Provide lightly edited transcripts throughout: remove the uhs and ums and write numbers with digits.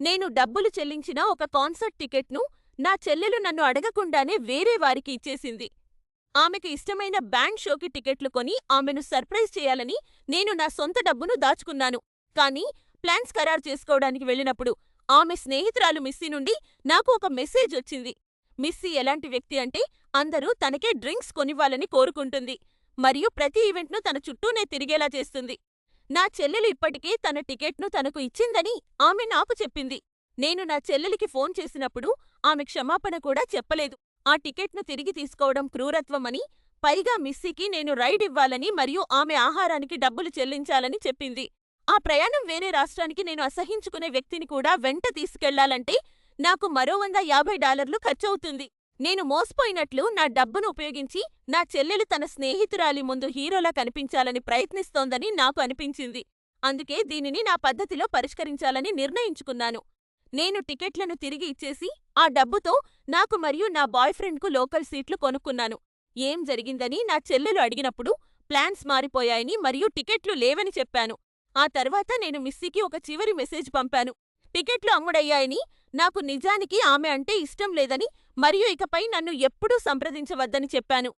నేను డబ్బులు చెల్లించిన ఒక కాన్సర్ట్ టికెట్ను నా చెల్లెలు నన్ను అడగకుండానే వేరే వారికి ఇచ్చేసింది. ఆమెకు ఇష్టమైన బ్యాండ్ షోకి టికెట్లు కొని ఆమెను సర్ప్రైజ్ చేయాలని నేను నా సొంత డబ్బును దాచుకున్నాను. కానీ ప్లాన్స్ ఖరారు చేసుకోవడానికి వెళ్ళినప్పుడు ఆమె స్నేహితురాలు మిస్సీ నుండి నాకు ఒక మెసేజ్ వచ్చింది. మిస్సీ ఎలాంటి వ్యక్తి అంటే అందరూ తనకే డ్రింక్స్ కొనివ్వాలని కోరుకుంటుంది మరియు ప్రతి ఈవెంట్ను తన చుట్టూనే తిరిగేలా చేస్తుంది. నా చెల్లెలు ఇప్పటికే తన టికెట్ను తనకు ఇచ్చిందని ఆమె నాకు చెప్పింది. నేను నా చెల్లెలికి ఫోన్ చేసినప్పుడు ఆమె క్షమాపణ కూడా చెప్పలేదు. ఆ టికెట్ను తిరిగి తీసుకోవడం క్రూరత్వమని, పైగా మిస్సీకి నేను రైడ్ ఇవ్వాలని మరియు ఆమె ఆహారానికి డబ్బులు చెల్లించాలని చెప్పింది. ఆ ప్రయాణం వేరే రాష్ట్రానికి నేను అసహ్యించుకునే వ్యక్తిని కూడా వెంట తీసుకెళ్లాలంటే నాకు మరో $150 ఖర్చవుతుంది. నేను మోసపోయినట్లు నా డబ్బును ఉపయోగించి నా చెల్లెలు తన స్నేహితురాలి ముందు హీరోలా కనిపించాలని ప్రయత్నిస్తోందని నాకు అనిపించింది. అందుకే దీనిని నా పద్ధతిలో పరిష్కరించాలని నిర్ణయించుకున్నాను. నేను టికెట్లను తిరిగి ఇచ్చేసి, ఆ డబ్బుతో నాకు మరియు నా బాయ్‌ఫ్రెండ్‌కు లోకల్ సీట్లు కొనుక్కున్నాను. ఏం జరిగిందని నా చెల్లెలు అడిగినప్పుడు ప్లాన్స్ మారిపోయాయని మరియు టికెట్లు లేవని చెప్పాను. ఆ తర్వాత నేను మిస్సీకి ఒక చివరి మెసేజ్ పంపాను. టికెట్లు అమ్ముడయ్యాయని, నాకు నిజానికి ఆమె అంటే ఇష్టం లేదని మరియు ఇకపై నన్ను ఎప్పుడూ సంప్రదించవద్దని చెప్పాను.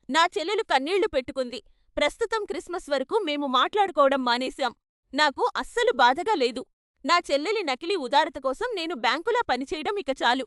నా చెల్లెలు కన్నీళ్లు పెట్టుకుంది. ప్రస్తుతం క్రిస్మస్ వరకు మేము మాట్లాడుకోవడం మానేశాం. నాకు అస్సలు బాధగా లేదు. నా చెల్లెలి నకిలీ ఉదారత కోసం నేను బ్యాంకులా పనిచేయడం ఇక చాలు.